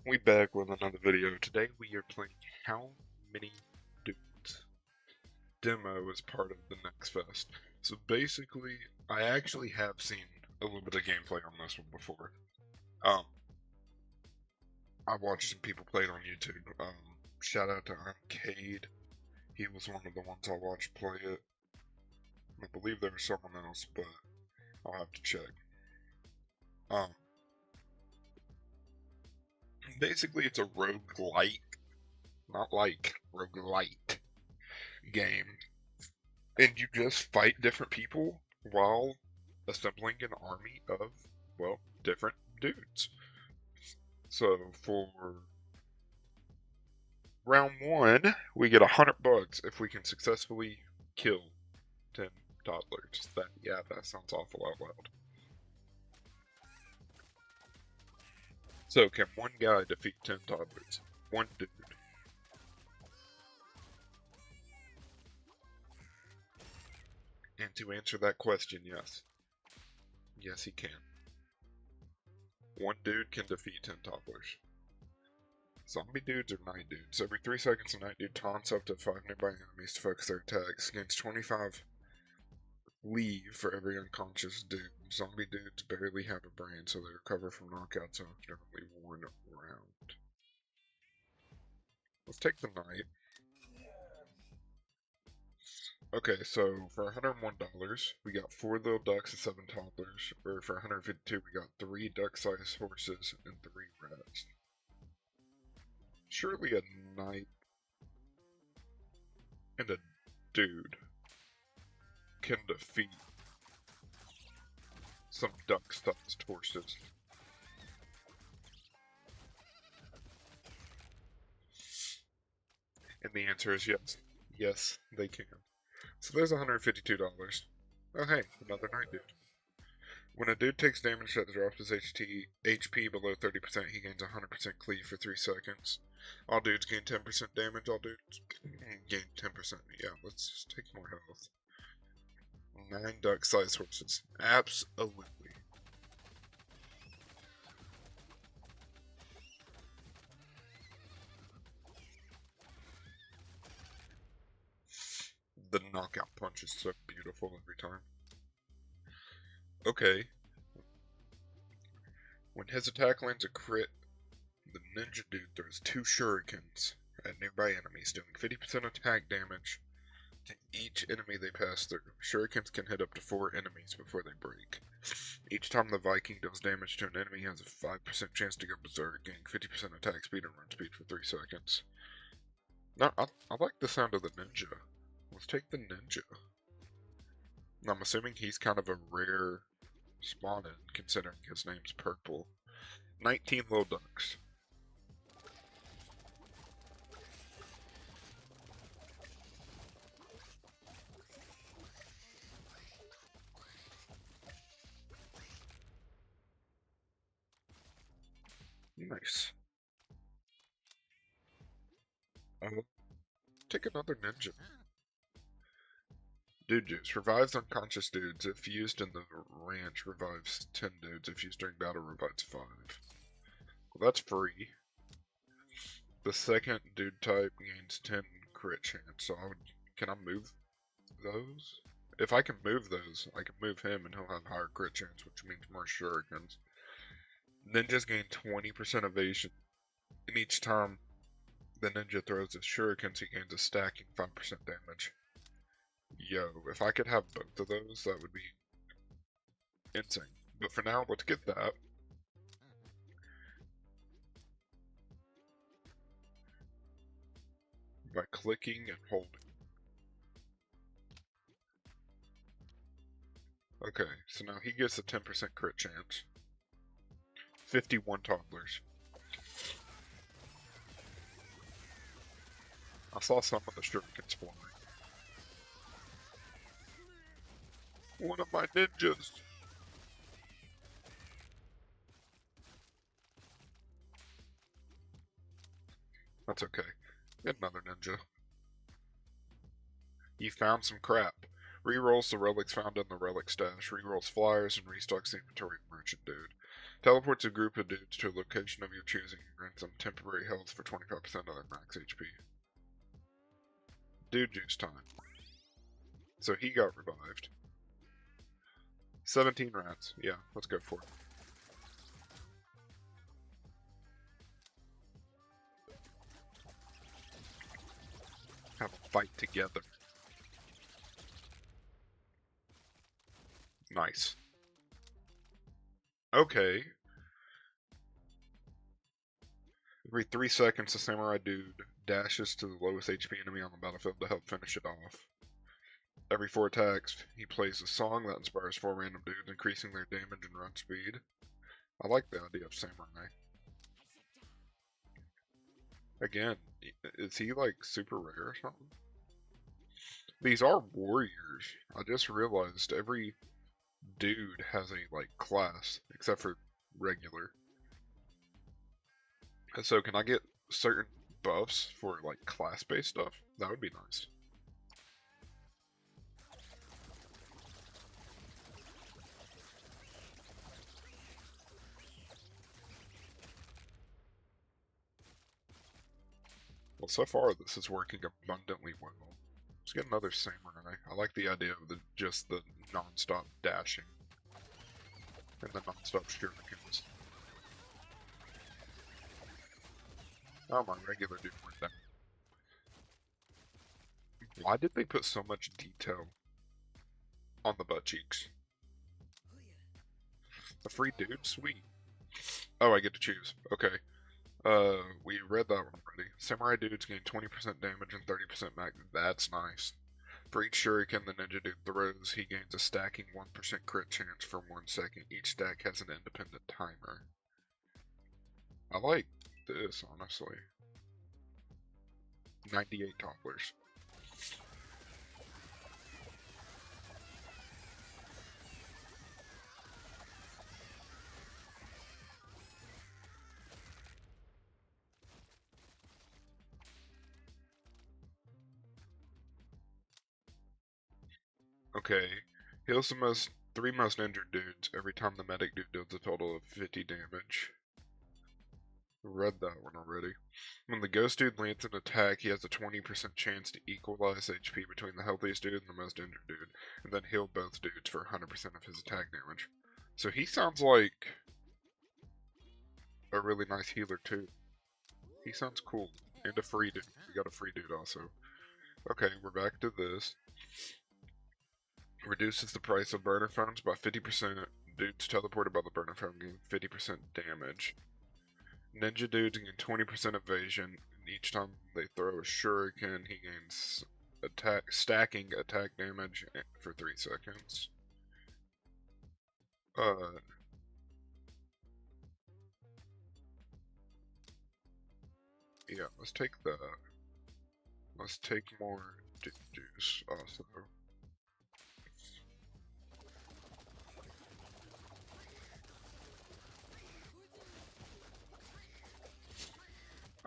We back with another video. Today we are playing How Many Dudes demo as part of the Next Fest. So basically, I actually have seen a little bit of gameplay on this one before. I watched some people play it on YouTube. Shout out to Arcade. He was one of the ones I watched play it. I believe there was someone else, but I'll have to check. Basically it's a roguelite, not like, roguelite game. And you just fight different people while assembling an army of, well, different dudes. So for round one, we get $100 if we can successfully kill 10 toddlers. That sounds awful out loud. So can one guy defeat 10 toddlers? One dude. And to answer that question, yes. Yes, he can. One dude can defeat 10 toddlers. Zombie dudes or night dudes. Every 3 seconds, a night dude taunts up to 5 nearby enemies to focus their attacks. Gains 25 leave for every unconscious dude. Zombie dudes barely have a brain, so they recover from knockouts after only one round. Let's take the night. Okay, so for $101, we got 4 little ducks and 7 toddlers. Or for $152, we got 3 duck-sized horses and 3 rats. Surely a knight and a dude can defeat some duck-sized horses. And the answer is yes. Yes, they can. So there's $152. Oh hey, another night dude. When a dude takes damage that drops his HP below 30%, he gains 100% cleave for 3 seconds. All dudes gain 10% damage, all dudes gain 10%. Yeah, let's just take more health. 9 duck-sized horses. Absolutely. The knockout punch is so beautiful every time. Okay. When his attack lands a crit, the ninja dude throws 2 shurikens at nearby enemies, doing 50% attack damage to each enemy they pass through. Shurikens can hit up to 4 enemies before they break. Each time the Viking does damage to an enemy, he has a 5% chance to go berserk, gaining 50% attack speed and run speed for 3 seconds. Now, I like the sound of the ninja. Let's take the ninja. I'm assuming he's kind of a rare spawn-in, considering his name's Purple. 19 little ducks. Nice. Take another ninja. Dude Juice. Revives unconscious dudes. If used in the ranch, revives 10 dudes. If used during battle, revives 5. Well, that's free. The second dude type gains 10 crit chance, so can I move those? If I can move those, I can move him and he'll have higher crit chance, which means more shurikens. Ninjas gain 20% evasion. And each time the ninja throws his shurikens, he gains a stacking 5% damage. Yo, if I could have both of those, that would be insane. But for now, let's get that. By clicking and holding. Okay, so now he gets a 10% crit chance. 51 toddlers. I saw some of the shurikens flying. One of my ninjas! That's okay. Get another ninja. You found some crap. Rerolls the relics found in the relic stash, rerolls flyers, and restocks the inventory of merchant dude. Teleports a group of dudes to a location of your choosing and grants them temporary health for 25% of their max HP. Dude juice time. So he got revived. 17 rats. Yeah, let's go for it. Have a fight together. Nice. Okay. Every 3 seconds, the samurai dude dashes to the lowest HP enemy on the battlefield to help finish it off. Every 4 attacks, he plays a song that inspires 4 random dudes, increasing their damage and run speed. I like the idea of samurai. Again, is he like super rare or something? These are warriors. I just realized every dude has a like class, except for regular. So can I get certain buffs for like class-based stuff? That would be nice. Well, so far this is working abundantly well. Let's get another samurai. I like the idea of just the non-stop dashing and the non-stop shurikens. Oh, my regular dude went down. Why did they put so much detail on the butt cheeks? A free dude? Sweet. Oh, I get to choose. Okay. We read that one already. Samurai dudes gain 20% damage and 30% mag. That's nice. For each shuriken the ninja dude throws, he gains a stacking 1% crit chance for 1 second. Each stack has an independent timer. I like this, honestly. 98 topplers. Okay. Heals the 3 most injured dudes every time the medic dude deals a total of 50 damage. Read that one already. When the ghost dude lands an attack, he has a 20% chance to equalize HP between the healthiest dude and the most injured dude, and then heal both dudes for 100% of his attack damage. So he sounds like a really nice healer too. He sounds cool. And a free dude. We got a free dude also. Okay, we're back to this. Reduces the price of burner phones by 50%. Dudes teleported by the burner phone gain 50% damage. Ninja dudes gain 20% evasion, and each time they throw a shuriken, he gains stacking attack damage for 3 seconds. Yeah, let's take that. Let's take more juice also.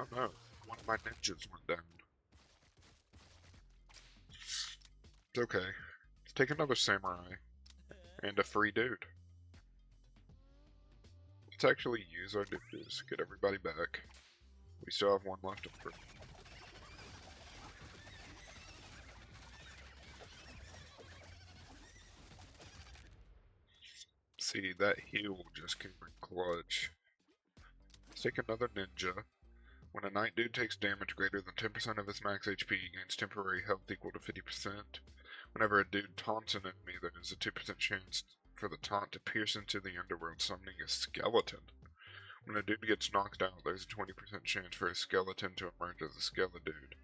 Oh no, one of my ninjas went down. It's okay. Let's take another samurai. And a free dude. Let's actually use our dudes. Get everybody back. We still have one left over. See, that heal just came in clutch. Let's take another ninja. When a knight dude takes damage greater than 10% of his max HP, he gains temporary health equal to 50%. Whenever a dude taunts an enemy, there is a 2% chance for the taunt to pierce into the underworld, summoning a skeleton. When a dude gets knocked out, there's a 20% chance for a skeleton to emerge as a skeleton dude.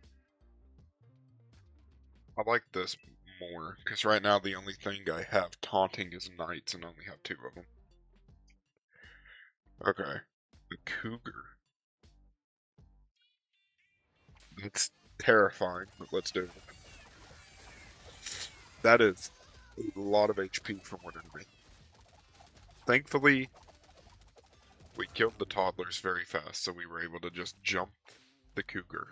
I like this more, because right now the only thing I have taunting is knights and I only have 2 of them. Okay. The cougar. It's terrifying, but let's do it. That is a lot of HP from one enemy. Thankfully, we killed the toddlers very fast, so we were able to just jump the cougar.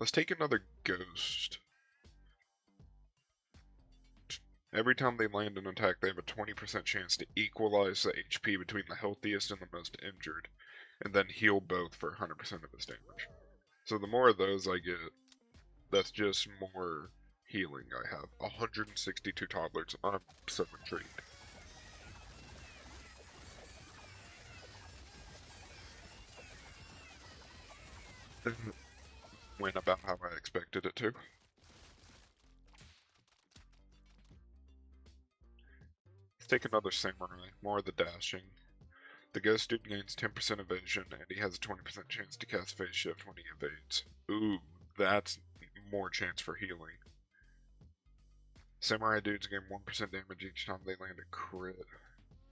Let's take another ghost. Every time they land an attack, they have a 20% chance to equalize the HP between the healthiest and the most injured, and then heal both for 100% of his damage. So the more of those I get, that's just more healing I have. 162 toddlers. I'm so intrigued. Went about how I expected it to. Let's take another samurai. More of the dashing. The ghost dude gains 10% evasion, and he has a 20% chance to cast phase shift when he evades. Ooh, that's more chance for healing. Samurai dudes gain 1% damage each time they land a crit.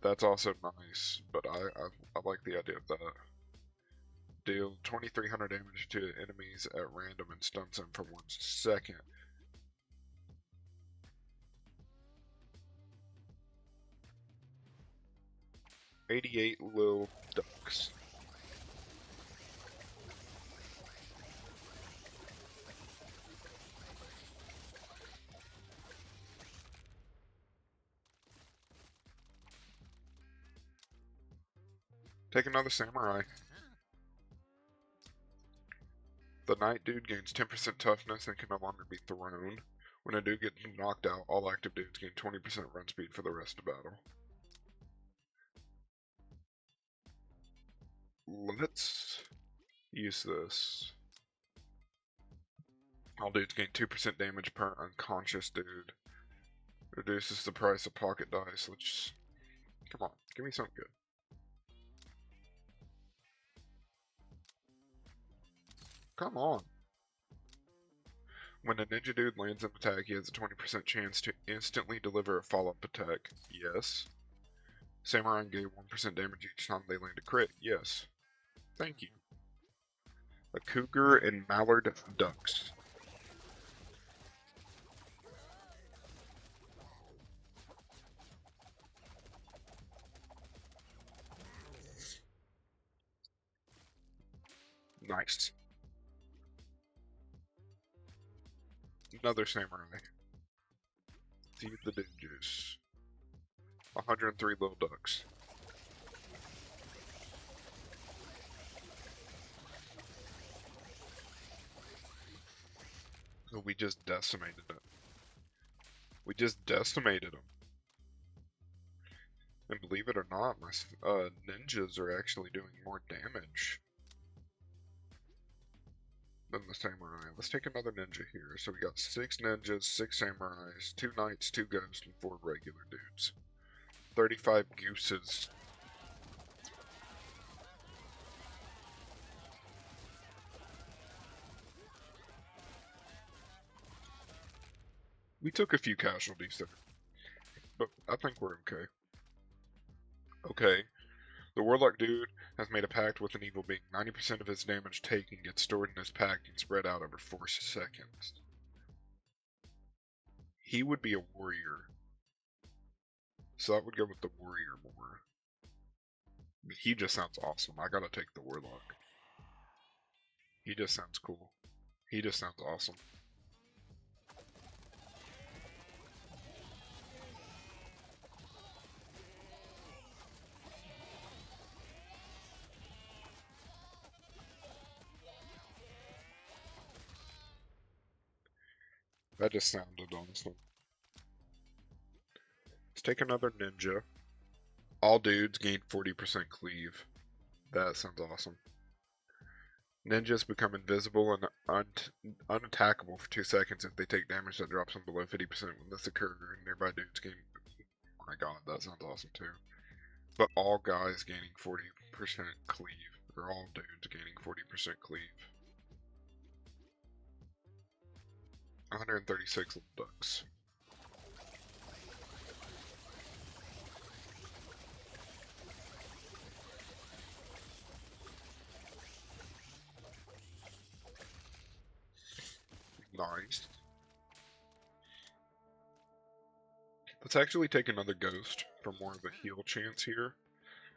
That's also nice, but I like the idea of that. Deal 2300 damage to enemies at random and stuns them for 1 second. $88 little ducks. Take another samurai. The knight dude gains 10% toughness and can no longer be thrown. When a dude gets knocked out, all active dudes gain 20% run speed for the rest of battle. Let's use this. All dudes gain 2% damage per unconscious dude. Reduces the price of pocket dice. Let's... Come on, give me something good. Come on. When a ninja dude lands an attack, he has a 20% chance to instantly deliver a follow-up attack. Yes. Samurai gain 1% damage each time they land a crit. Yes. Thank you. A cougar and mallard ducks. Nice. Another samurai. Feed the ninjas. 103 little ducks. We just decimated it. We just decimated them. And believe it or not, my ninjas are actually doing more damage than the samurai. Let's take another ninja here. So we got 6 ninjas, 6 samurais, 2 knights, 2 ghosts, and 4 regular dudes. 35 gooses. We took a few casualties there, but I think we're okay. Okay, the warlock dude has made a pact with an evil being. 90% of his damage taken gets stored in his pact and spread out over 4 seconds. He would be a warrior, so I would go with the warrior more. He just sounds awesome. I gotta take the warlock. He just sounds cool. He just sounds awesome. That just sounded awesome. Let's take another ninja. All dudes gain 40% cleave. That sounds awesome. Ninjas become invisible and unattackable for 2 seconds if they take damage that drops them below 50%. When this occurs, nearby dudes gain... Oh my god, that sounds awesome too. But all guys gaining 40% cleave. Or all dudes gaining 40% cleave. 136 little ducks. Nice. Let's actually take another ghost for more of a heal chance here.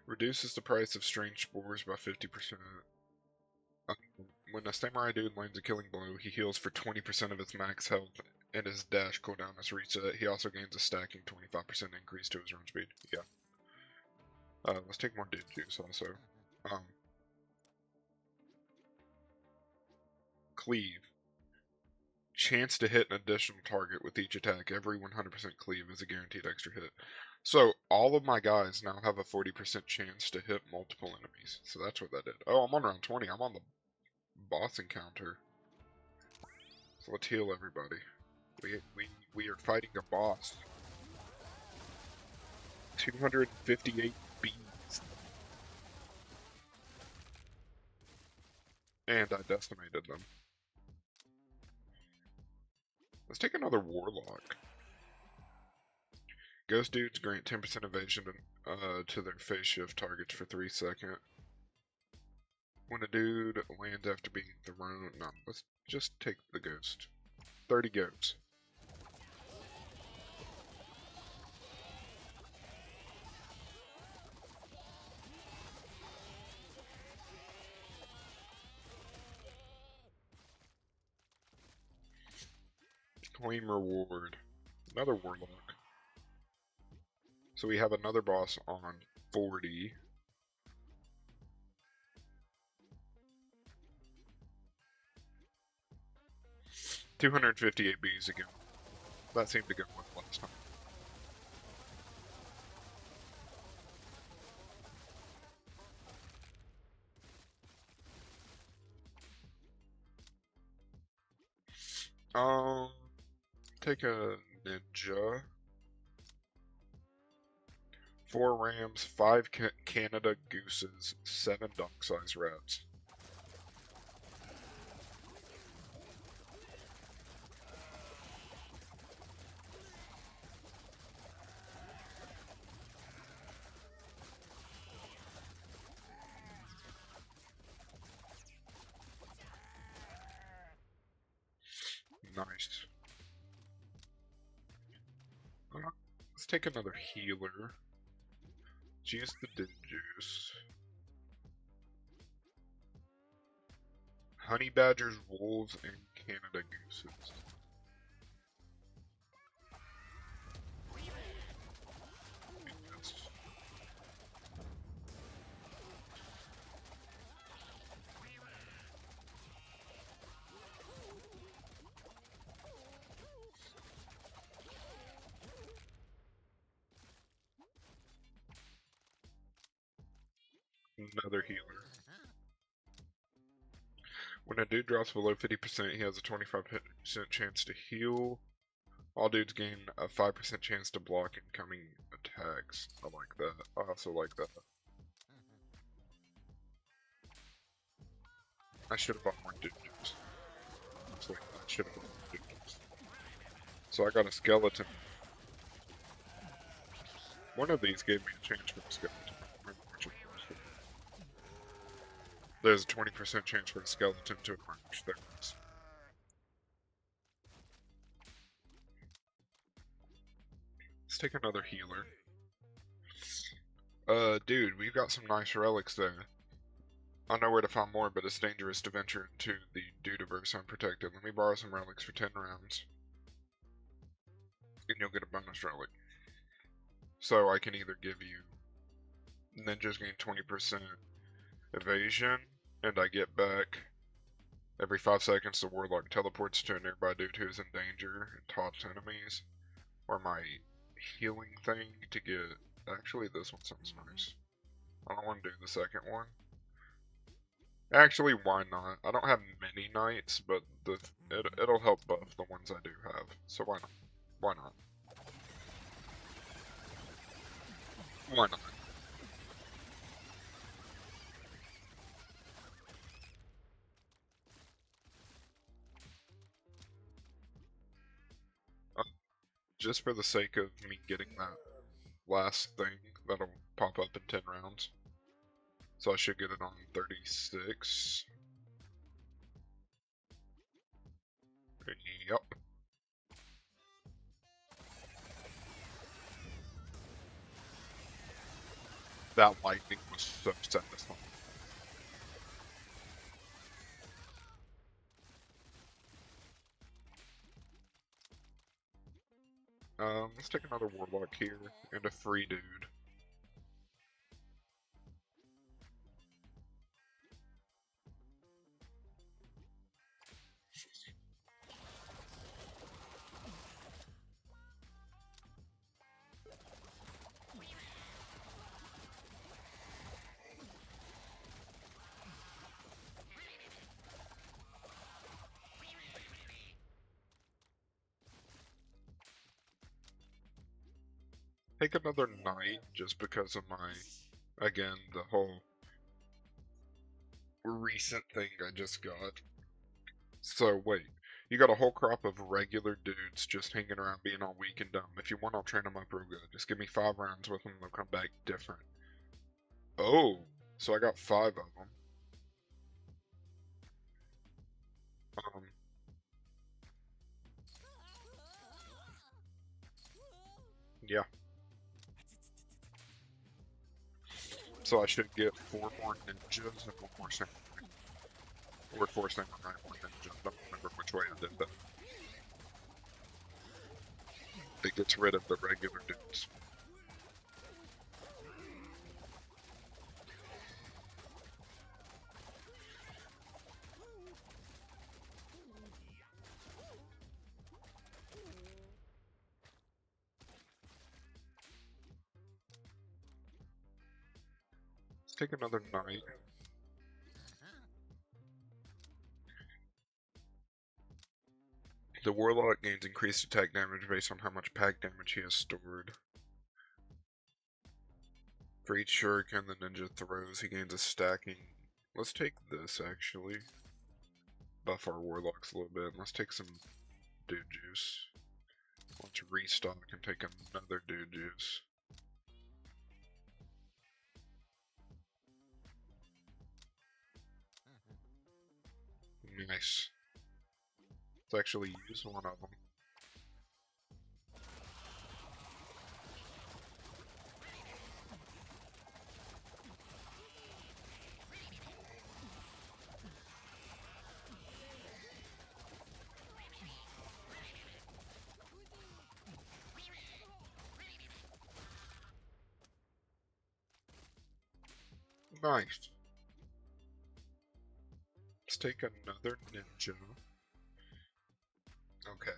Reduces the price of strange spores by 50%. When a samurai dude lands a killing blow, he heals for 20% of its max health and his dash cooldown is reset. He also gains a stacking 25% increase to his run speed. Yeah. Let's take more dude juice also. Cleave. Chance to hit an additional target with each attack. Every 100% cleave is a guaranteed extra hit. So all of my guys now have a 40% chance to hit multiple enemies. So that's what that did. Oh, I'm on round 20. I'm on the boss encounter. So let's heal everybody. We are fighting a boss. 258 bees. And I decimated them. Let's take another warlock. Ghost dudes grant 10% evasion to their phase shift targets for 3 seconds. When a dude lands after being thrown, no, let's just take the ghost. 30 ghosts. Claim reward. Another warlock. So we have another boss on 40. $258 bees again. That seemed to go well last time. Take a ninja. 4 rams, 5 Canada gooses, 7 dog-sized rats. Nice. Let's take another healer. Let's use the din juice. Honey badgers, wolves, and Canada gooses. Yes. Another healer. When a dude drops below 50%, he has a 25% chance to heal. All dudes gain a 5% chance to block incoming attacks. I like that. I also like that. I should have bought more dudes. Honestly, I should have bought more dudes. So I got a skeleton. One of these gave me a chance for the skeleton. There's a 20% chance for a skeleton to emerge. There it is. Let's take another healer. Dude, we've got some nice relics there. I know where to find more, but it's dangerous to venture into the Dudeverse unprotected. Let me borrow some relics for 10 rounds. And you'll get a bonus relic. So I can either give you ninjas gain 20% evasion, and I get back every 5 seconds the warlock teleports to a nearby dude who is in danger and taunts enemies, or my healing thing to get. Actually, this one sounds nice. I don't want to do the second one. Actually, why not? I don't have many knights, but it'll help buff the ones I do have. So why not? Why not? Why not? Just for the sake of me getting that last thing, that'll pop up in 10 rounds. So I should get it on 36. Yup. That lightning was so satisfying. Let's take another warlock here and a free dude. Take another knight just because of my, again, the whole recent thing I just got. So wait, you got a whole crop of regular dudes just hanging around being all weak and dumb. If you want, I'll train them up real good. Just give me 5 rounds with them, they'll come back different. Oh, so I got 5 of them. Um, yeah. So I should get 4 more ninjas and 1 more samurai. Or 4 samurai and 1 ninja. I don't remember which way I did that. It gets rid of the regular dudes. Let's take another knight. The warlock gains increased attack damage based on how much pack damage he has stored. For each shuriken the ninja throws, he gains a stacking. Let's take this, actually. Buff our warlocks a little bit. Let's take some dude juice. Let's restock and take another dude juice. Nice. Let's actually use one of them. Nice. Let's take another ninja. Okay.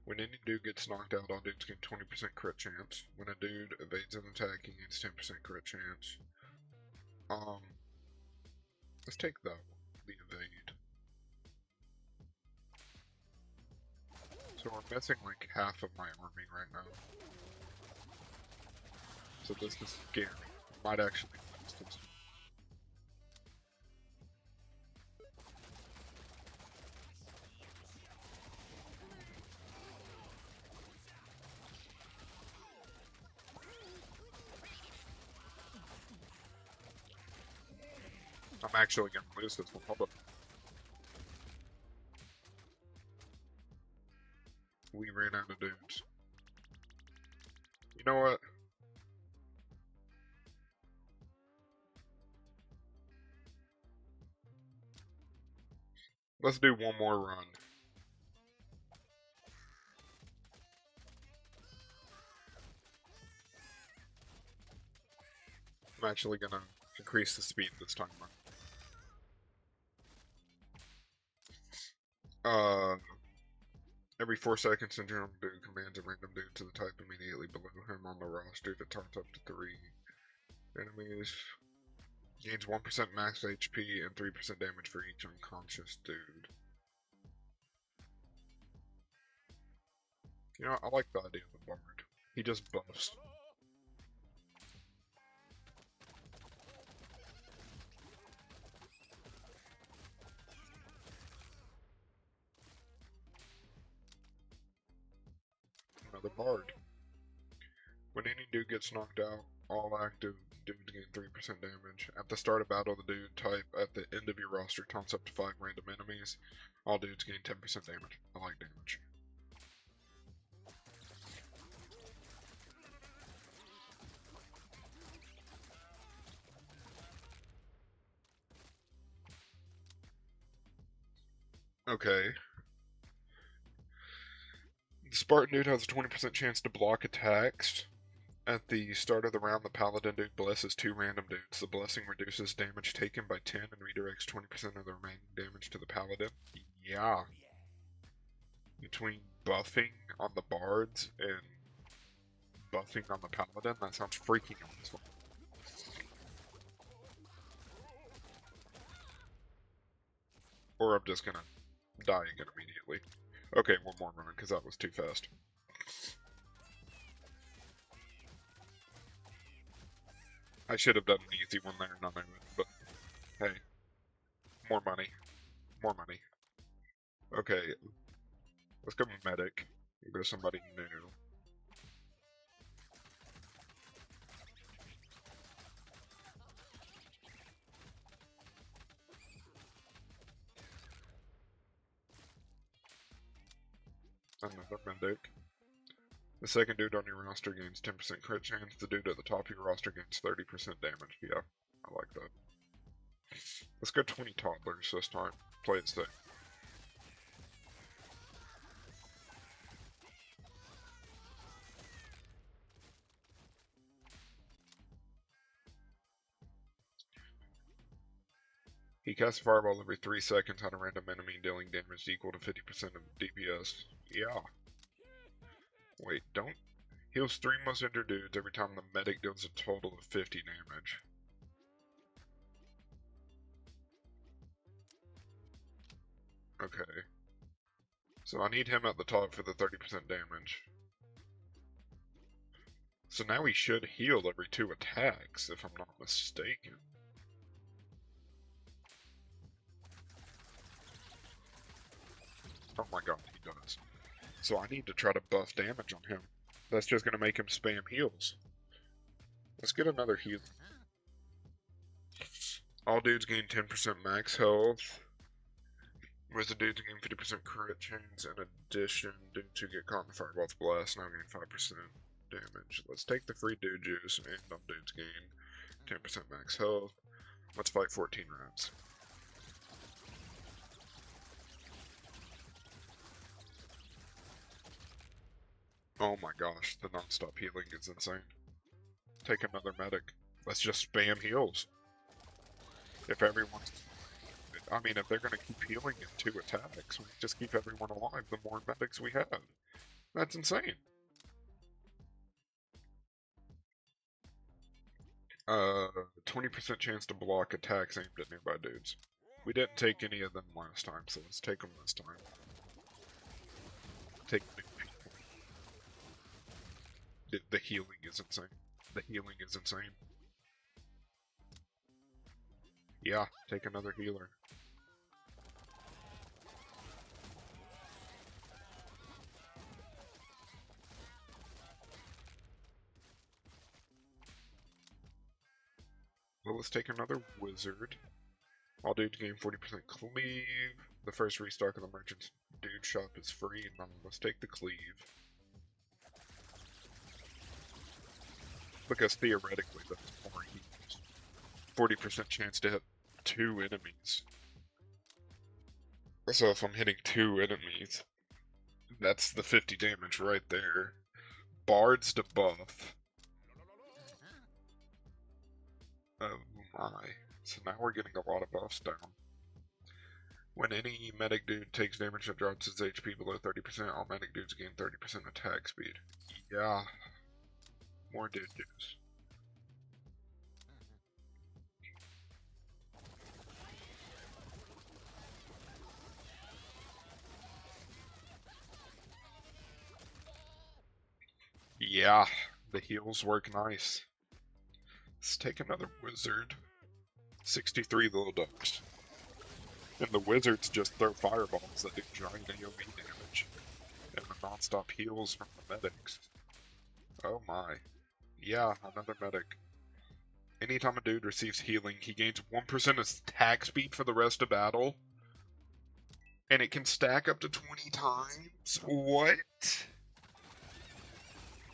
When any dude gets knocked out, all dudes gain 20% crit chance. When a dude evades an attack, he gains 10% crit chance. Let's take the evade. So we're missing like half of my army right now. So this is scary. Might actually lose this. I'm actually gonna lose this one. Hold up. We ran out of dudes. You know what? Let's do one more run. I'm actually gonna increase the speed this time. Every 4 seconds, a general dude commands a random dude to the type immediately below him on the roster to taunt up to 3 enemies. Gains 1% max HP and 3% damage for each unconscious dude. You know, I like the idea of the bard. He just buffs. Another bard. When any dude gets knocked out, all active dudes gain 3% damage. At the start of battle, the dude type at the end of your roster taunts up to 5 random enemies. All dudes gain 10% damage. I like damage. Okay. Spartan dude has a 20% chance to block attacks. At the start of the round, the Paladin dude blesses 2 random dudes. The blessing reduces damage taken by 10 and redirects 20% of the remaining damage to the Paladin. Yeah. Between buffing on the bards and buffing on the Paladin, that sounds freaking awesome. Or I'm just gonna die again immediately. Okay, one more run, because that was too fast. I should have done an easy one there, not I would, but hey. More money. More money. Okay, let's go medic. Go somebody new. Another medic. The second dude on your roster gains 10% crit chance. The dude at the top of your roster gains 30% damage. Yeah, I like that. Let's go 20 toddlers this time. Play it safe. He casts a fireball every 3 seconds on a random enemy, dealing damage equal to 50% of DPS. Yeah. Wait, don't... Heals 3 most injured dudes every time the medic deals a total of 50 damage. Okay. So I need him at the top for the 30% damage. So now he should heal every 2 attacks, if I'm not mistaken. Oh my god, he does. So I need to try to buff damage on him. That's just going to make him spam heals. Let's get another heal. All dudes gain 10% max health. With dudes gain 50% crit chance. In addition, dudes who get caught in the fireball's blast now gain 5% damage. Let's take the free dude juice, and dudes gain 10% max health. Let's fight 14 rounds. Oh my gosh, the non-stop healing is insane. Take another medic. Let's just spam heals. If everyone's... I mean, if they're gonna keep healing in 2 attacks, we just keep everyone alive, the more medics we have. That's insane. 20% chance to block attacks aimed at nearby dudes. We didn't take any of them last time, so let's take them this time. Take the healing is insane. The healing is insane. Yeah, take another healer. Well, let's take another wizard. All dudes gain 40% cleave. The first restock of the merchant's dude shop is free. Now let's take the cleave. Because theoretically that's more heals. 40% chance to hit 2 enemies. So if I'm hitting 2 enemies, that's the 50 damage right there. Bards to buff. Oh my. So now we're getting a lot of buffs down. When any medic dude takes damage that drops his HP below 30%, all medic dudes gain 30% attack speed. Yeah. More dude dudes. Yeah, the heals work nice. Let's take another wizard. 63 little ducks. And the wizards just throw fireballs that do giant AoE damage. And the non-stop heals from the medics. Oh my. Yeah, another medic. Anytime a dude receives healing, he gains 1% attack speed for the rest of battle. And it can stack up to 20 times? What?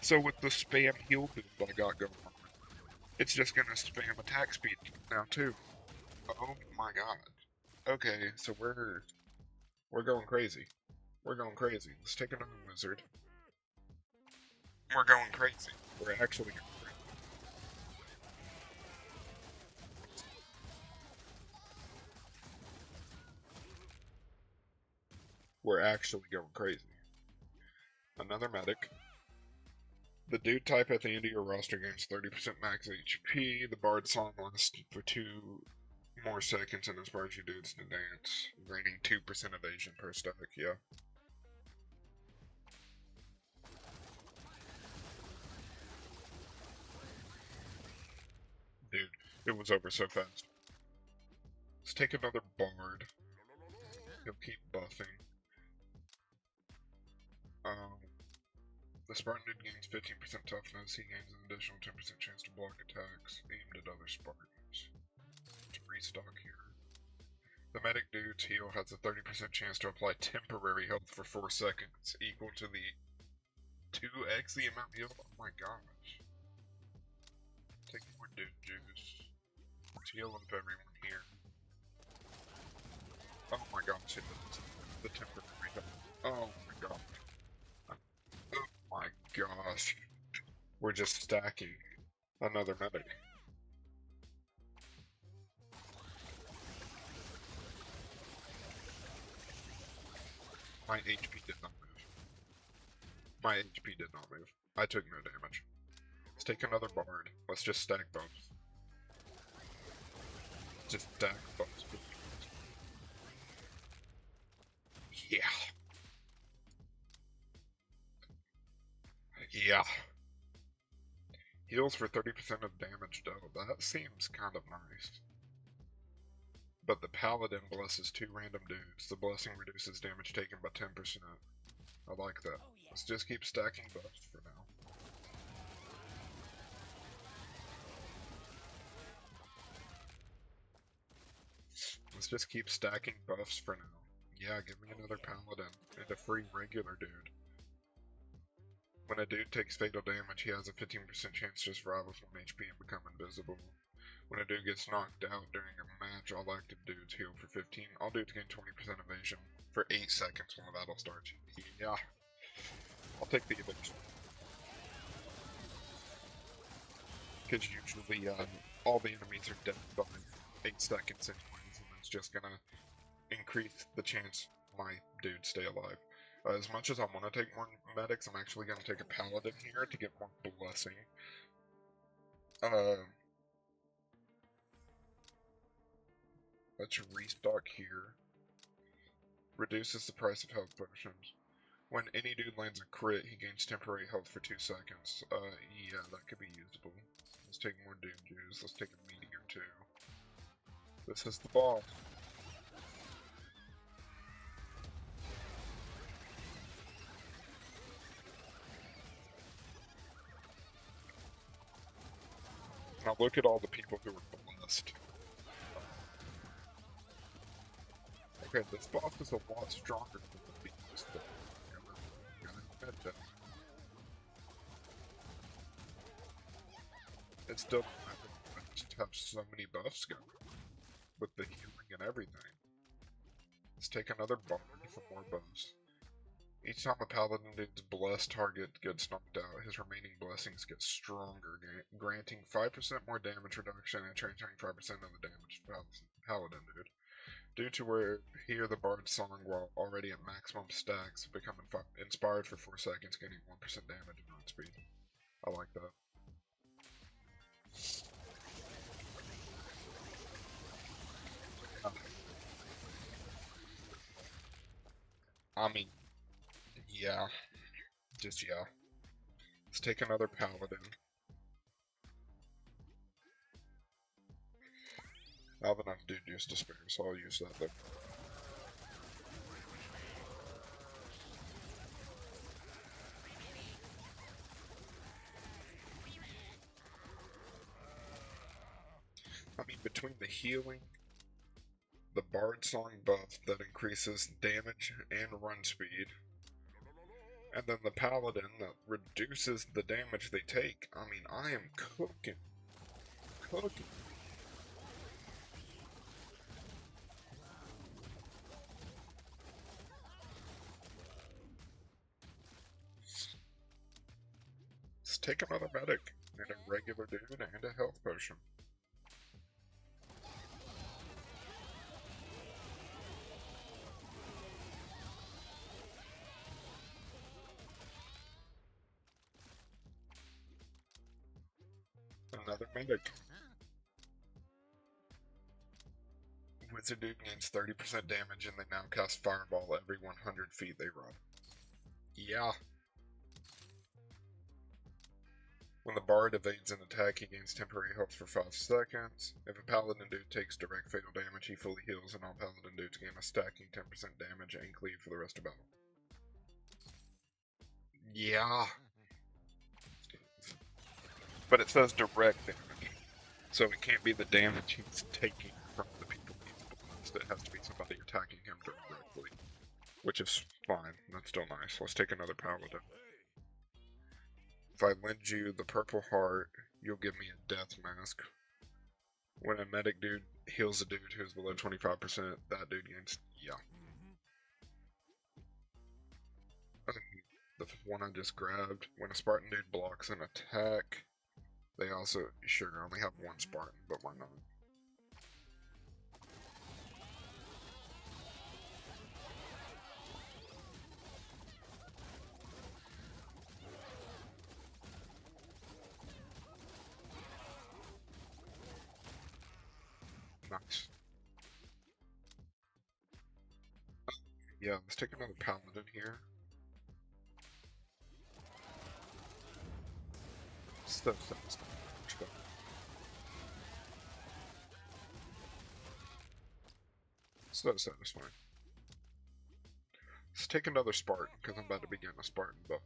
So with the spam heal build I got going on, it's just gonna spam attack speed now too. Oh my god. Okay, so we're going crazy. We're going crazy. Let's take another wizard. We're going crazy. We're actually going crazy. We're actually going crazy. Another medic. The dude type at the end of your roster gains 30% max HP. The Bard song lasts for 2 more seconds and inspires you dudes to dance, gaining 2% evasion per stack, yeah. Dude, it was over so fast. Let's take another Bard. He'll keep buffing. The Spartan dude gains 15% toughness. He gains an additional 10% chance to block attacks aimed at other Spartans. To restock here. The medic dude's heal has a 30% chance to apply temporary health for 4 seconds, equal to the 2x the amount healed. Oh my gosh. Take more dude juice. Let's heal up everyone here. Oh my gosh, it does. The temporary health. Oh my gosh. Oh my gosh. We're just stacking another medic. My HP did not move. My HP did not move. I took no damage. Let's take another Bard. Let's just stack buffs. Just stack buffs. Yeah. Yeah. Heals for 30% of damage dealt. That seems kind of nice. But the Paladin blesses 2 random dudes. The blessing reduces damage taken by 10%. I like that. Let's just keep stacking buffs for now. Let's just keep stacking buffs for now. Yeah, give me another Paladin and a free regular dude. When a dude takes fatal damage, he has a 15% chance to survive with 1 HP and become invisible. When a dude gets knocked out during a match, all active dudes heal for 15. All dudes gain 20% evasion for 8 seconds when the battle starts. Yeah. I'll take the evasion. Because usually all the enemies are dead by 8 seconds anyways, and that's just gonna increase the chance my dudes stay alive. As much as I want to take more medics, I'm actually going to take a paladin here to get more blessing. Let's restock here. Reduces the price of health potions. When any dude lands a crit, he gains temporary health for 2 seconds. Yeah, that could be usable. Let's take more dude juice. Let's take a meteor too. This is the boss. Now look at all the people who are blessed. Okay, this boss is a lot stronger than the beast. It still doesn't matter. I just have so many buffs going with the healing and everything. Let's take another bard for more buffs. Each time a paladin dude's blessed target gets knocked out, his remaining blessings get stronger, granting 5% more damage reduction and transferring 5% of the damage to paladin dude. Due to where hear the bard's song while already at maximum stacks, become inspired for 4 seconds, gaining 1% damage and run speed. I like that. I mean, yeah. Just yeah. Let's take another paladin. I have enough dude use to spare, so I'll use that though. I mean, between the healing, the Bard Song buff that increases damage and run speed, and then the Paladin that reduces the damage they take, I mean, I am cooking. Cooking. Let's take another medic, and a regular dude, and a health potion. Another medic. Wizard dude gains 30% damage, and they now cast Fireball every 100 feet they run. Yeah. When the bard evades an attack, he gains temporary health for 5 seconds. If a paladin dude takes direct fatal damage, he fully heals, and all paladin dudes gain a stacking 10% damage and cleave for the rest of battle. Yeah. But it says direct damage, so it can't be the damage he's taking from the people he's blessed. It has to be somebody attacking him directly, which is fine. That's still nice. Let's take another paladin. If I lend you the purple heart, you'll give me a death mask. When a medic dude heals a dude who's below 25%, that dude gains... yeah. The one I just grabbed, when a Spartan dude blocks an attack, they also... sure, I only have one Spartan, but why not? Nice. Yeah, let's take another paladin here. So satisfying. So satisfying. Let's take another Spartan, because I'm about to begin a Spartan buff.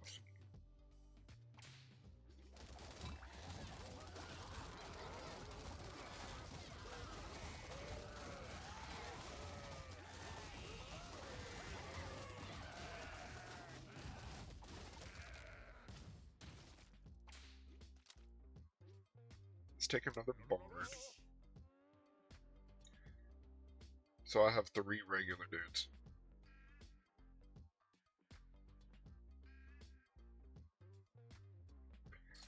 Let's take another bard. So I have 3 regular dudes.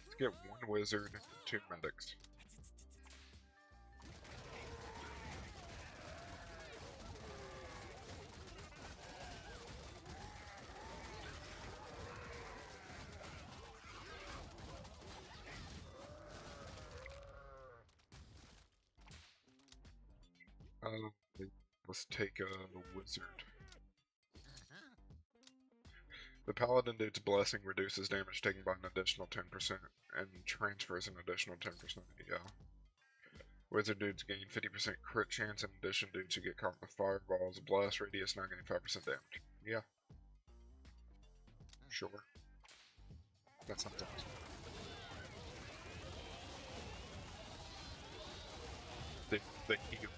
Let's get 1 wizard and 2 medics. Let's take a wizard. The paladin dude's blessing reduces damage taken by an additional 10% and transfers an additional 10%. Yeah. Wizard dudes gain 50% crit chance. In addition, dudes who get caught with fireballs, blast radius now gain 5% damage. Yeah. Sure. That sounds awesome. The healing.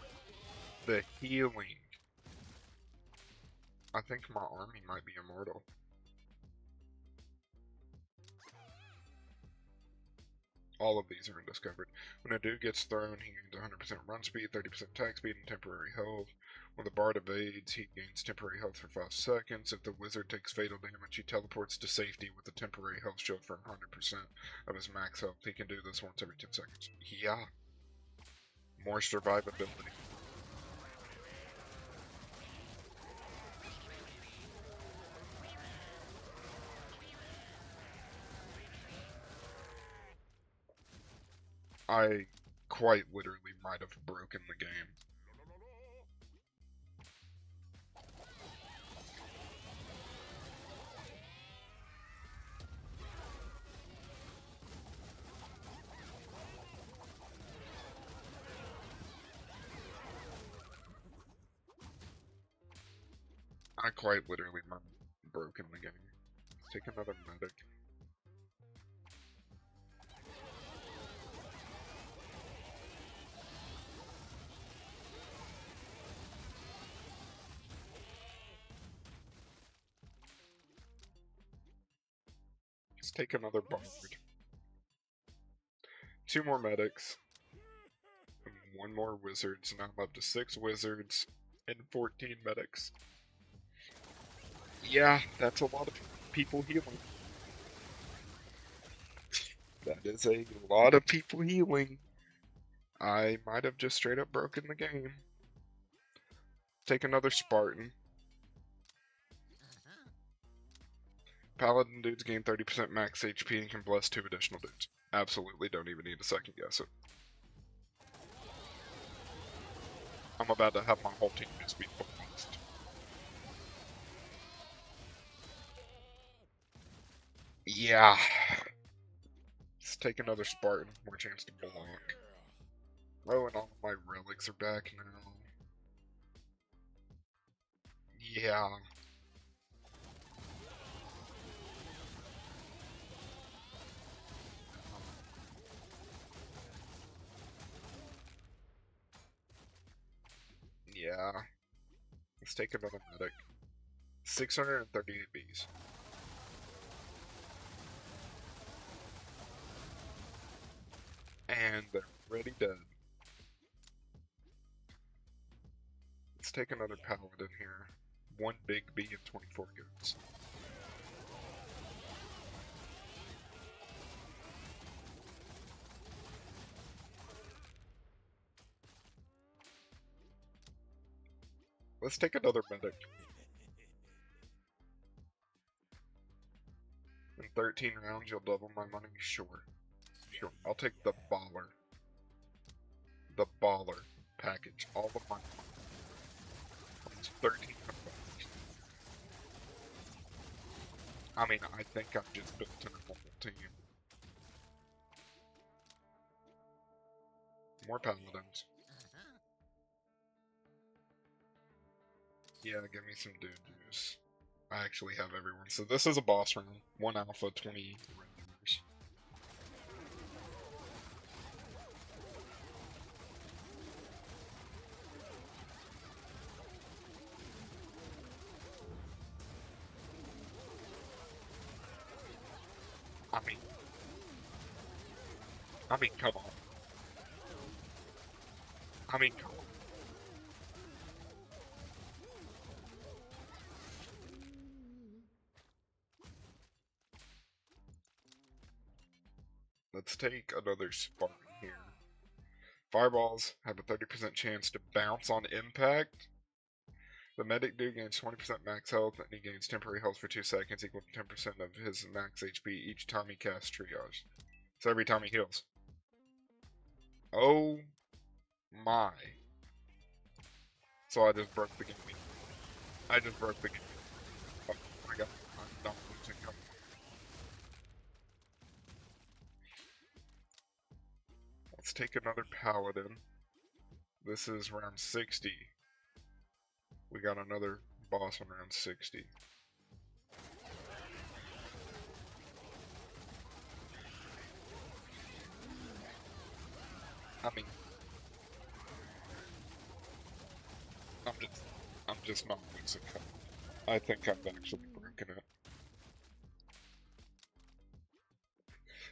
The healing. I think my army might be immortal. All of these are undiscovered. When a dude gets thrown, he gains 100% run speed, 30% attack speed, and temporary health. When the bard evades, he gains temporary health for 5 seconds. If the wizard takes fatal damage, he teleports to safety with a temporary health shield for 100% of his max health. He can do this once every 10 seconds. Yeah. More survivability. I quite literally might have broken the game. I quite literally might have broken the game. Let's take another medic. Let's take another bard. 2 more medics. And 1 more wizard, so now I'm up to 6 wizards and 14 medics. Yeah, that's a lot of people healing. That is a lot of people healing. I might have just straight up broken the game. Take another Spartan. Paladin dudes gain 30% max HP and can bless 2 additional dudes. Absolutely don't even need to second guess it. I'm about to have my whole team just be blessed. Yeah. Let's take another Spartan. More chance to block. Oh, and all of my relics are back now. Yeah. Yeah. Let's take another medic. 638 bees. And they're already dead. Let's take another paladin here. 1 big bee and 24 goats. Let's take another medic. In 13 rounds, you'll double my money? Sure. Sure. I'll take the baller. The baller package. All of my money. It's 13. I mean, I think I've just built an immortal team. More paladins. Yeah, give me some dude juice. I actually have everyone. So this is a boss round. 1 alpha, 20 regulars. I mean, come on. I mean, come on. Let's take another Spartan here. Fireballs have a 30% chance to bounce on impact. The medic dude gains 20% max health, and he gains temporary health for 2 seconds, equal to 10% of his max HP each time he casts triage. So every time he heals. Oh my. So I just broke the game. I just broke the game. Oh my god, I'm not losing. Let's take another paladin. This is round 60. We got another boss on round 60. I mean, I'm just not losing. I think I've actually broken it.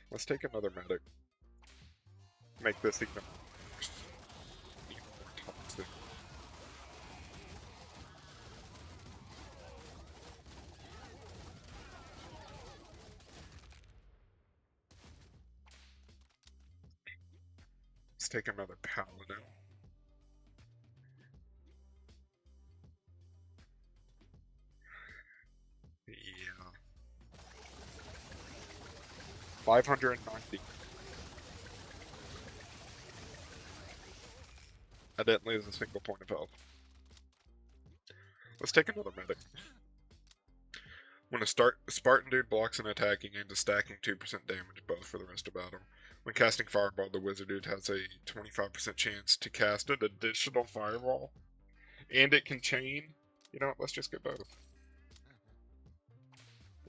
Let's take another medic. Make this even worse. Even more toxic. Let's take another paladin. Yeah. 590. I didn't lose a single point of health. Let's take another medic. When a Spartan dude blocks an attack, he gains a stacking 2% damage buff for the rest of battle. When casting Fireball, the wizard dude has a 25% chance to cast an additional Fireball. And it can chain. You know what, let's just get both.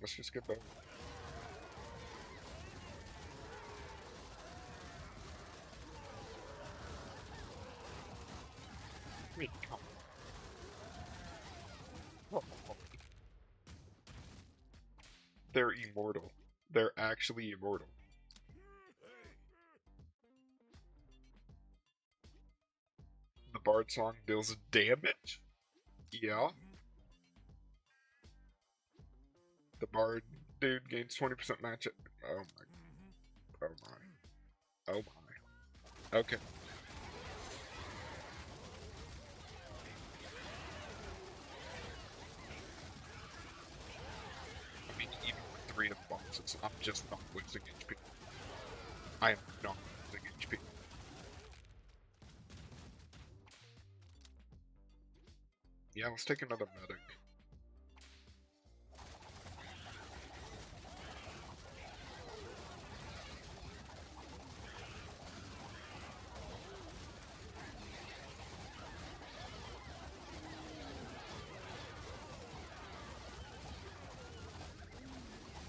Let's just get both. I mean, come on. They're immortal. They're actually immortal. The Bard song deals damage? Yeah. The Bard dude gains 20% match. Oh my. Oh my. Okay. I mean, even with 3 of the boxes, I'm just not losing HP. I am not losing HP. Yeah, let's take another medic.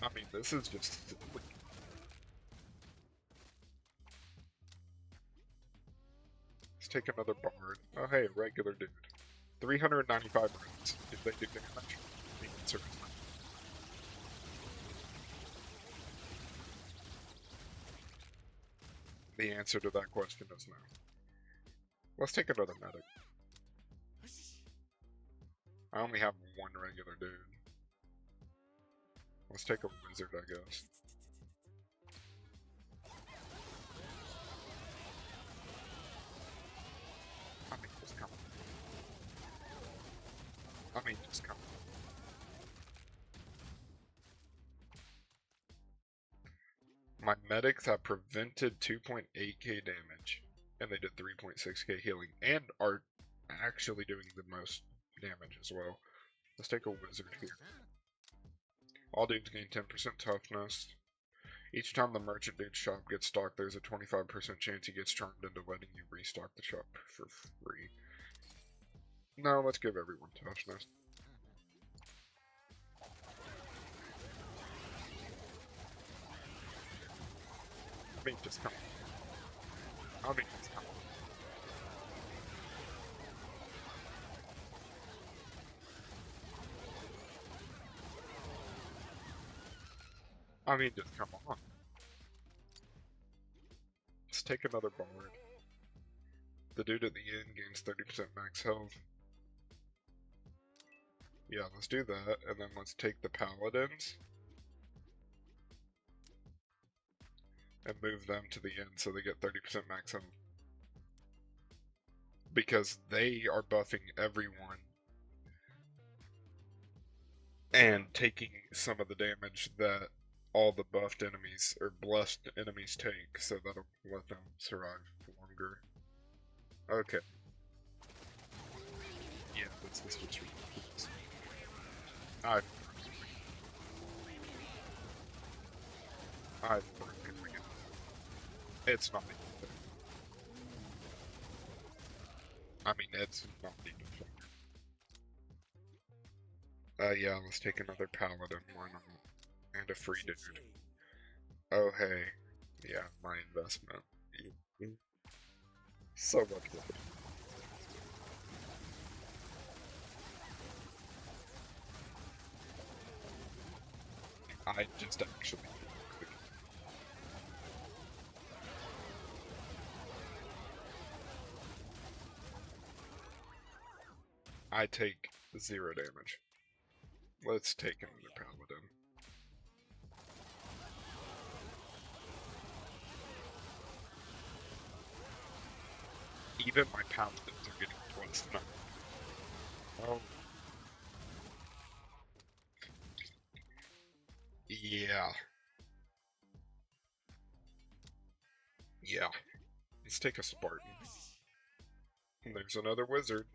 I mean, this is just silly. Let's take another bard. Oh, hey, regular dude. 395 rounds. Did they do damage? The answer is no. The answer to that question is no. Let's take another medic. I only have one regular dude. Let's take a wizard, I guess. I mean, just come. I mean, just come. My medics have prevented 2.8k damage, and they did 3.6k healing, and are actually doing the most damage as well. Let's take a wizard here. All dudes gain 10% toughness. Each time the merchant dude's shop gets stocked, there's a 25% chance he gets turned into letting you restock the shop for free. No, let's give everyone toughness. I mean, just come. I mean, just come. I mean, just come on. Let's take another bard. The dude at the end gains 30% max health. Yeah, let's do that, and then let's take the paladins and move them to the end so they get 30% max health. Because they are buffing everyone and taking some of the damage that all the buffed enemies or blessed enemies take, so that'll let them survive longer. Okay. Yeah, this is just ridiculous. I've broken again. It's not even fair. I mean, it's not even fair. Yeah, let's take another paladin, why not? And a free dude. Oh, hey. Yeah, my investment. So much money. I just actually. I take 0 damage. Let's take another paladin. Even my paladins are getting twice the number. Oh. Yeah. Yeah. Let's take a Spartan. And there's another wizard.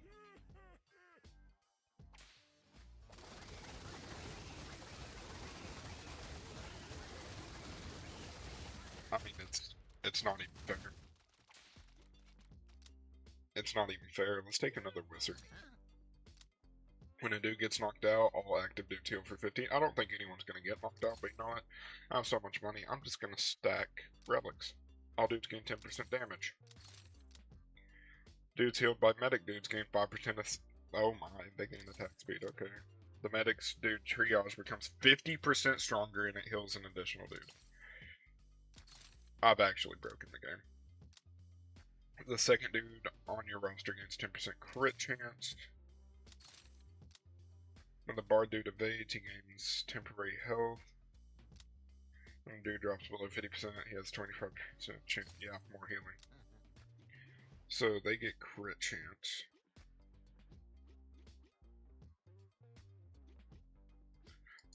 I mean, it's not even fair. It's not even fair. Let's take another wizard. When a dude gets knocked out, all active dudes heal for 15. I don't think anyone's gonna get knocked out, but you know what? I have so much money, I'm just gonna stack relics. All dudes gain 10% damage. Dudes healed by medic dudes gain 5% of... Oh my, they gain attack speed, okay. The medic's dude triage becomes 50% stronger and it heals an additional dude. I've actually broken the game. The second dude on your roster gains 10% crit chance. When the bard dude evades, he gains temporary health. When the dude drops below 50%, he has 25% chance. Yeah, more healing. So they get crit chance.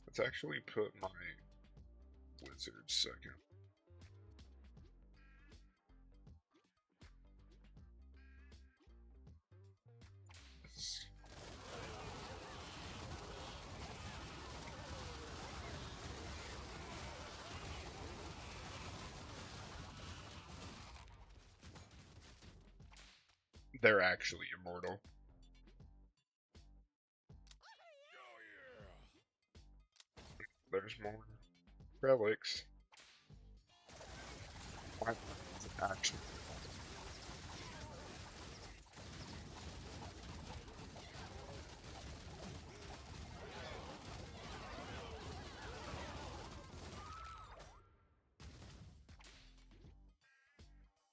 Let's actually put my wizard second. They're actually immortal. There's more relics. Why is it actually?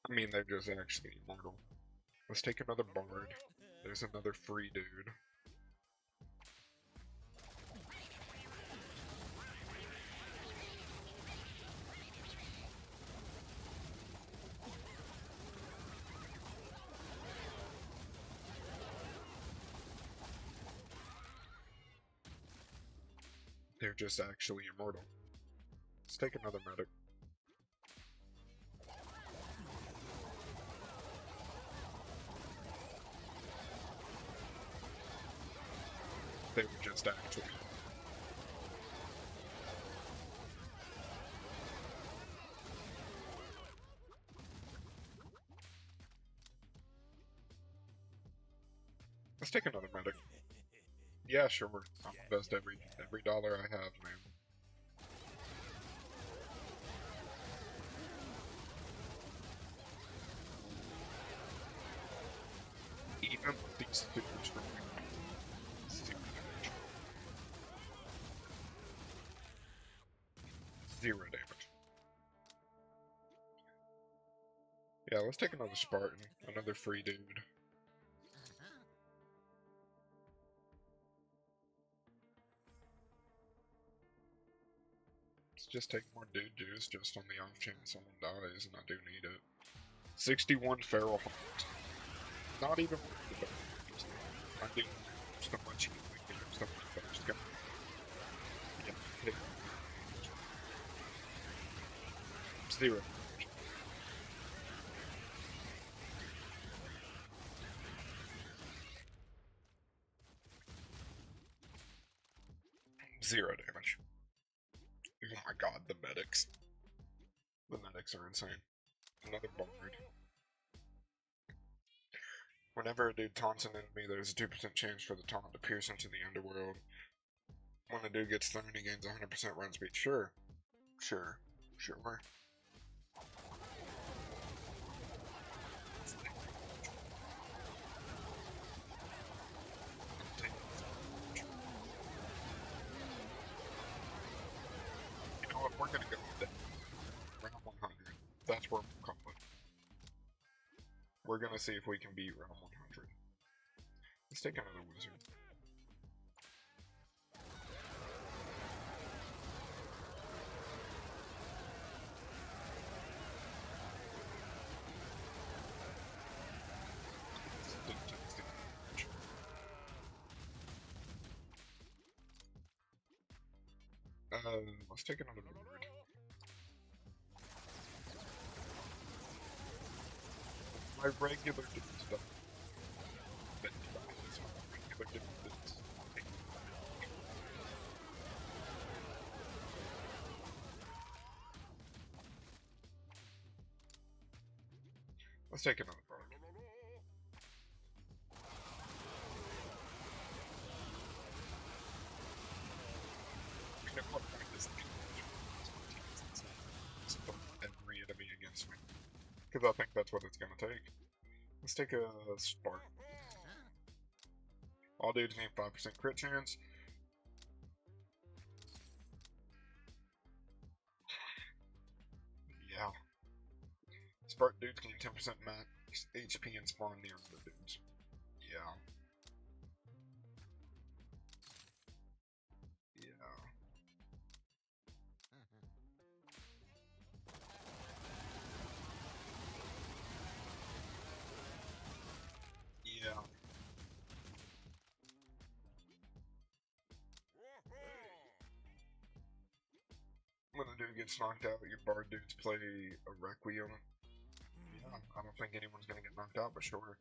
I mean, they're just actually immortal. Let's take another bard. There's another free dude. They're just actually immortal. Let's take another medic. They were just actually. Let's take another medic. Yeah, sure. I'll invest every dollar I have, man. Even with these super strong. Zero damage. Yeah, let's take another Spartan. Another free dude. Let's just take more dude juice just on the off chance someone dies, and I do need it. 61 feral hunt. Not even worth it. I do so much healing, so much fast. Yeah, hit. Zero. Zero damage. Oh my god, the medics. The medics are insane. Another bard. Whenever a dude taunts an enemy, there's a 2% chance for the taunt to pierce into the underworld. When a dude gets thrown, he gains 100% run speed. Sure. Sure. Sure. You know what? We're gonna go with that. Round 100. That's where we'll call it. We're gonna see if we can beat round 100. Let's take another wizard. Let's take another wizard. My regular dude stuff. Regular dude is. Let's take another bard. I mean, at what point does the every enemy against me? Because I think that's what it's gonna take. Let's take a Spark. All dudes need 5% crit chance. Yeah. Spark dudes gain 10% max HP and spawn near other dudes. Yeah. Yeah. dude gets knocked out, your bard dudes play a Requiem. Yeah, I don't think anyone's gonna get knocked out, but sure.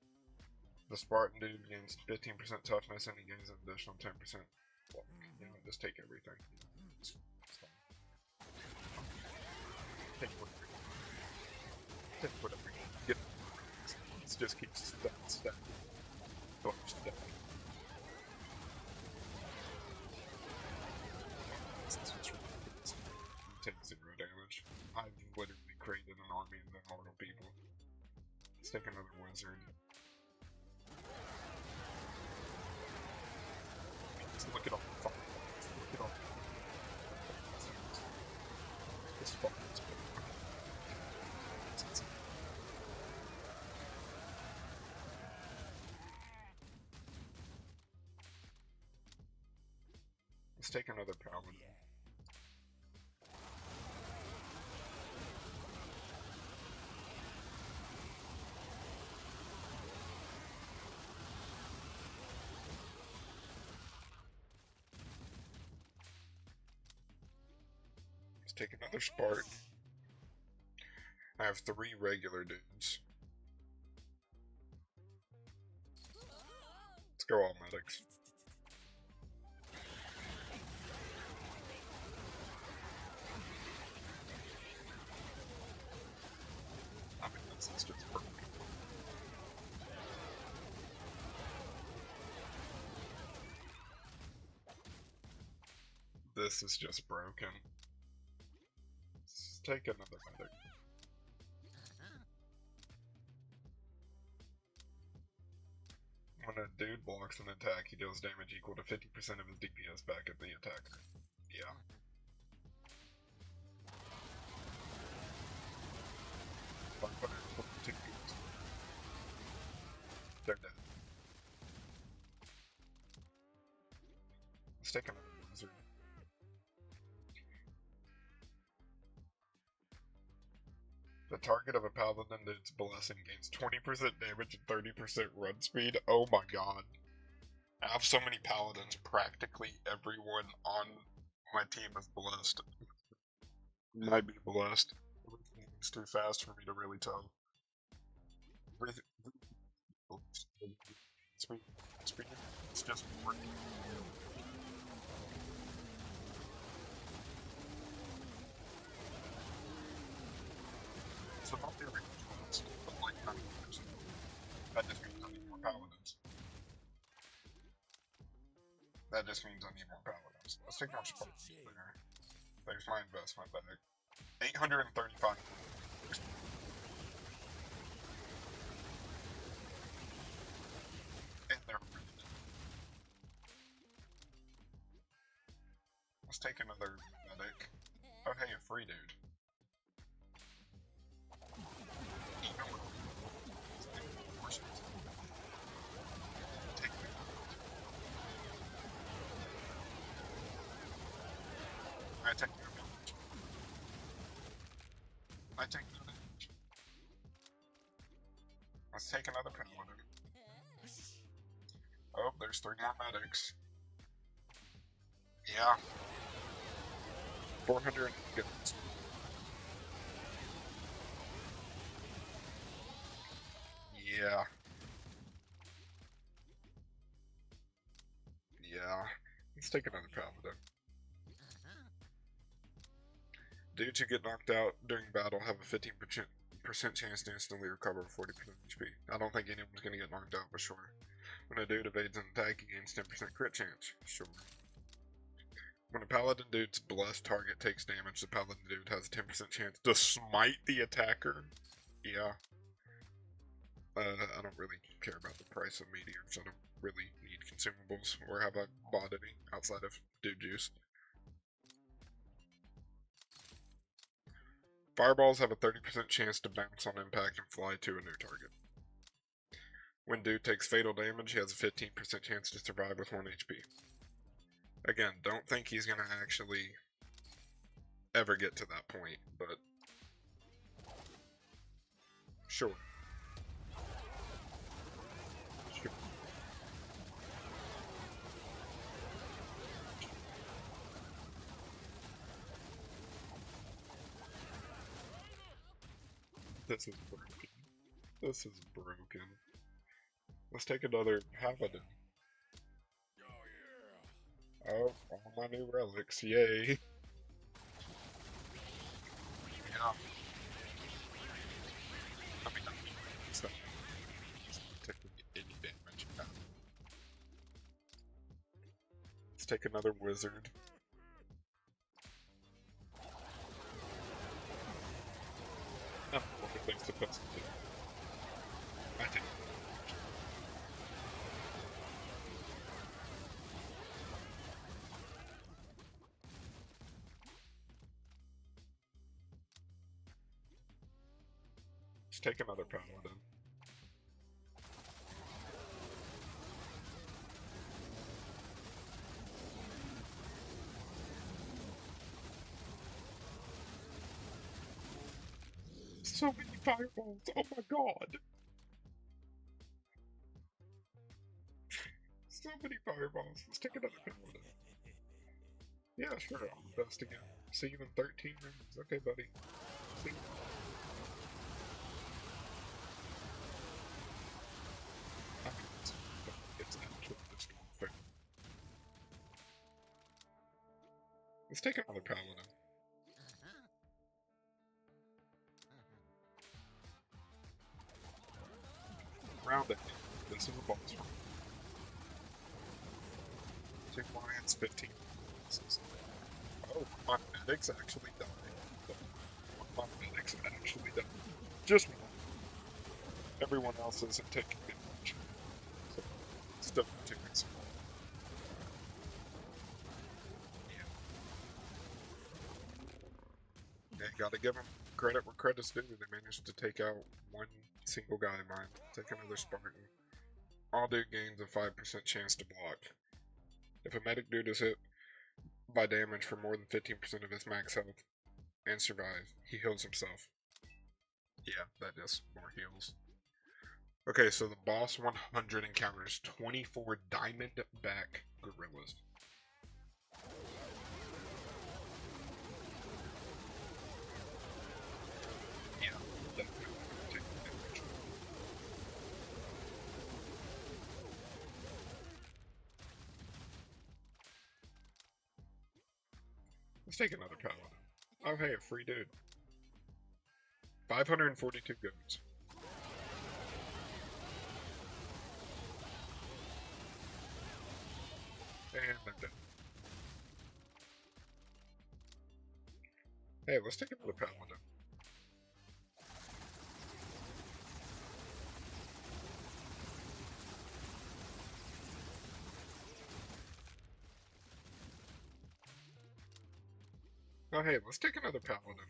The Spartan dude gains 15% toughness and he gains an additional 10% luck. You know, just take everything. It's fine. Take whatever. Take whatever. Get it. Just keep stacking. Take 0 damage. I've literally created an army of immortal people. Let's take another wizard. Just look at all the fire. Look at all this fire. Let's take another paladin. Let's take another Spartan. I have 3 regular dudes. Let's go all medics. I mean, this is just perfect. This is just broken. Let's take another medic. When a dude blocks an attack, he deals damage equal to 50% of his DPS back at the attacker. Yeah. They're dead. Let's take another wizard. The target of a paladin dude's blessing gains 20% damage and 30% run speed. Oh my god. I have so many paladins, practically everyone on my team is blessed. Might be blessed. It's too fast for me to really tell. Speed. It's just working. So not the original ones, but like 90%. That just means I need more paladins. That just means I need more paladins. Let's take more Spartans there. There's my investment back. 835. And they're ripped. Let's take another medic. Oh hey, a free dude. I take no damage. I take no damage. Let's take another paladin. Oh, there's 3 more medics. Yeah. 400 goods. Yeah. Yeah. Let's take another paladin. Dudes who get knocked out during battle have a 15% chance to instantly recover 40% HP. I don't think anyone's gonna get knocked out, but sure. When a dude evades an attack, he gains 10% crit chance. Sure. When a paladin dude's blessed target takes damage, the paladin dude has a 10% chance to smite the attacker. Yeah. I don't really care about the price of meteors. I don't really need consumables, or have I bought any outside of dude juice. Fireballs have a 30% chance to bounce on impact and fly to a new target. When dude takes fatal damage, he has a 15% chance to survive with 1 HP. Again, don't think he's gonna actually ever get to that point, but sure. This is broken. This is broken. Let's take another paladin. Oh, all my new relics, yay! Yeah. I mean, it's not taking any damage. Let's take another wizard. I don't know what the thing's supposed to do. I think. Let's take another paladin. So many fireballs! Oh my god! So many fireballs. Let's take another paladin. Yeah, sure, I'll invest again. See you in 13 rings. Okay, buddy. See you. I mean, it's actually just unfair. Let's take another paladin. Round it. This is a boss fight. 2 lions, 15 pieces. Oh, my medics actually died. My medics actually died. Just one. Everyone else isn't taking damage. So, still taking some. Yeah, gotta give them credit where credit's due. They managed to take out one single guy of mine. Take another Spartan. All dude gains a 5% chance to block. If a medic dude is hit by damage for more than 15% of his max health and survive, he heals himself. Yeah, that does more heals. Okay, so the boss 100 encounters 24 diamond-back gorillas. Yeah, definitely taking damage. Let's take another paladin. Oh hey, a free dude. 542 goats. And they're dead. Hey, let's take another paladin. Oh hey, let's take another paladin.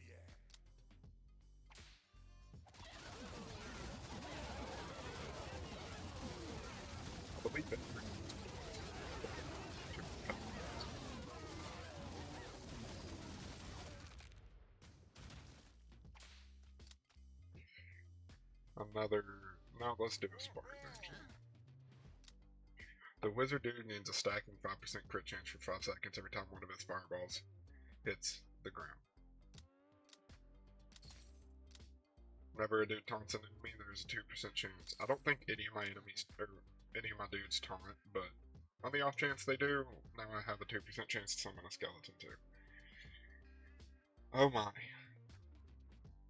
I believe that. Another. No, let's do a Spartan actually. The wizard dude needs a stacking 5% crit chance for 5 seconds every time one of its fireballs hits the ground. Whenever a dude taunts an enemy, there's a 2% chance. I don't think any of my enemies, or any of my dudes taunt, but on the off chance they do, now I have a 2% chance to summon a skeleton too. Oh my.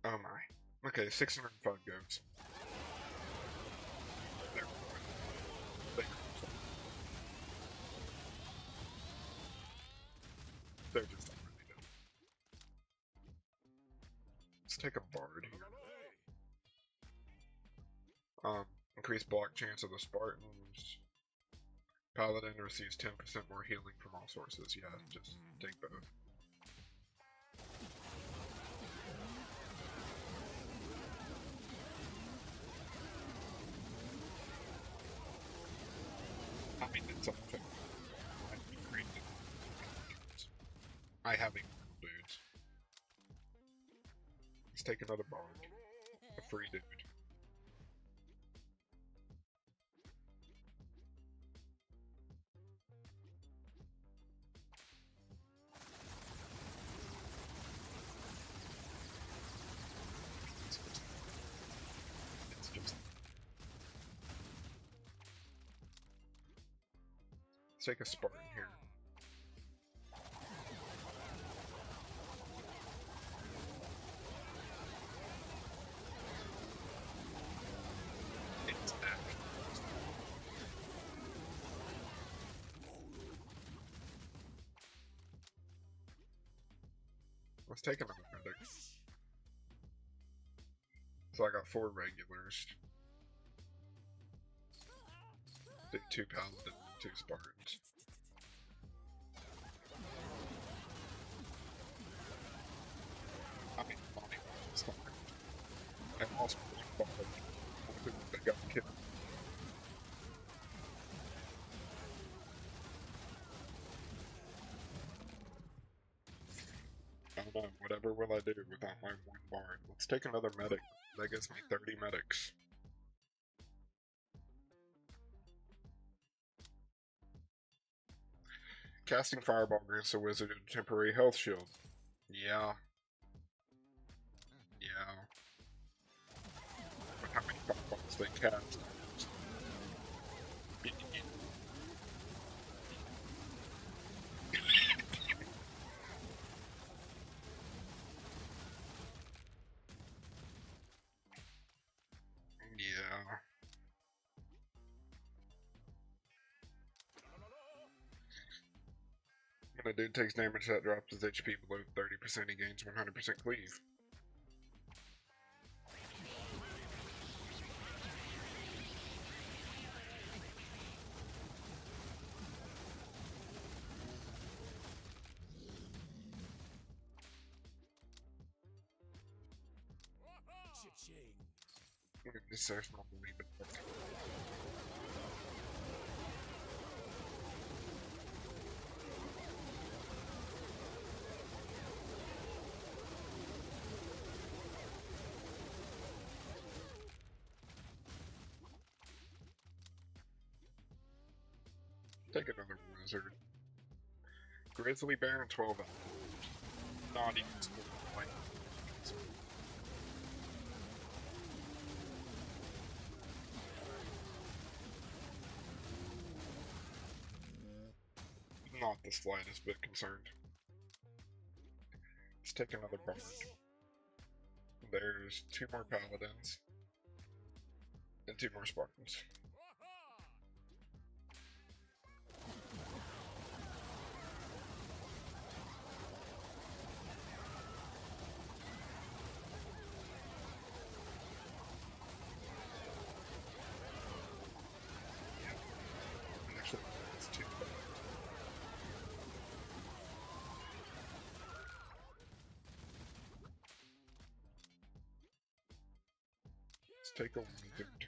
Oh my. Okay, 605 goats. They're just already done. Let's take a bard here. Increased block chance of the Spartans. Paladin receives 10% more healing from all sources. Yeah, just take both. I mean, it's unfair. I have immortal dudes. Let's take another bard. A free dude. Just let's take a Spartan here. It's action. Let's take another medic. So I got 4 regulars. Do 2 paladins and 2 Spartans. I mean, Bonnie was fine. And also, they got killed. I don't know, whatever will I do without my 1 bard? Let's take another medic. That gives me 30 medics. Casting Fireball grants a wizard a temporary health shield. Yeah. Yeah. But how many fireballs they cast? Yeah. When a dude takes damage that drops his HP below 30%, he gains 100% cleave. This is not believe it. Take another wizard. Grizzly Bear and 12 out. Not even school. Like, not the slightest bit concerned. Let's take another bard. There's 2 more paladins and 2 more Spartans. Actually, it's 2. Let's take a wizard.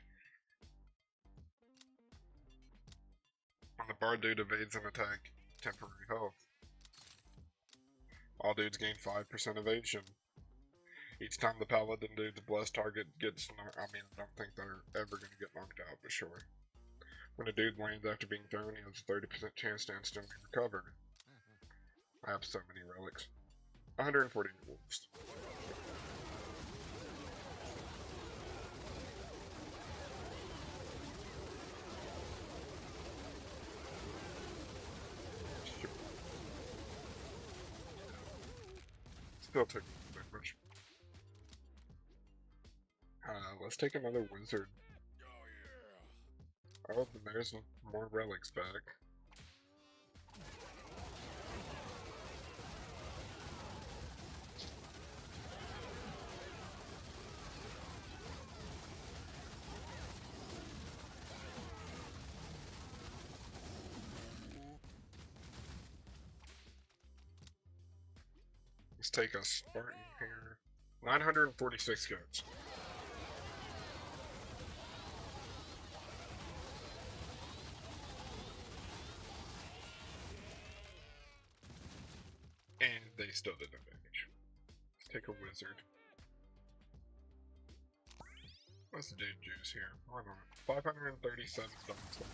When the bard dude evades an attack, temporary health. All dudes gain 5% evasion. Each time the paladin dude's blessed target gets knocked, I mean, I don't think they're ever going to get knocked out, but sure. When a dude lands after being thrown, he has a 30% chance to instantly recover. I have so many relics. 140 wolves. Sure. Still took that much. Let's take another wizard. Oh, there's more relics back. Let's take a Spartan here. 946 goats. And they still did no damage. Let's take a wizard. What's the dude juice here? Why not? 537 stone slash.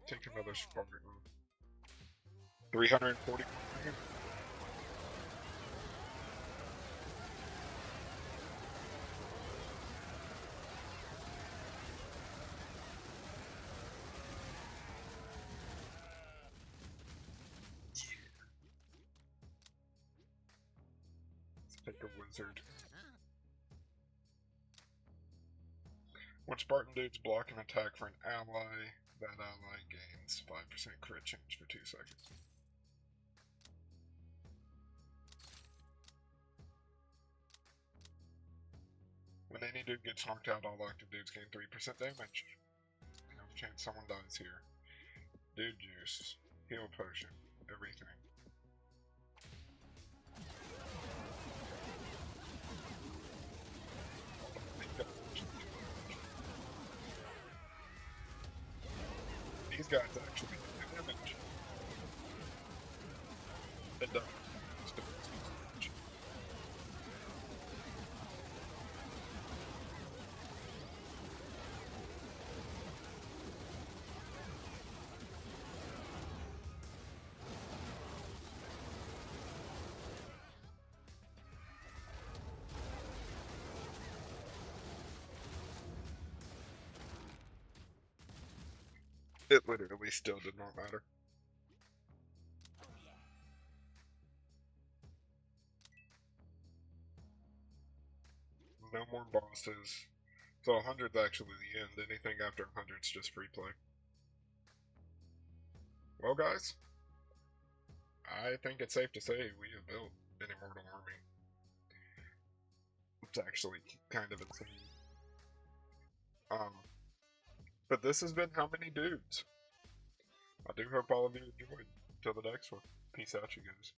Take another Spartan. 340. Let's take a wizard. When Spartan dudes block an attack for an ally, that ally gains 5% crit chance for 2 seconds. When any dude gets knocked out, all active dudes gain 3% damage. No chance someone dies here. Dude juice, heal potion, everything. These guys actually do damage. It does. It literally still did not matter. No more bosses. So 100's actually the end. Anything after 100's just free play. Well, guys, I think it's safe to say we have built an immortal army. It's actually kind of insane. But this has been how many dudes? I do hope all of you enjoyed. Till the next one. Peace out, you guys.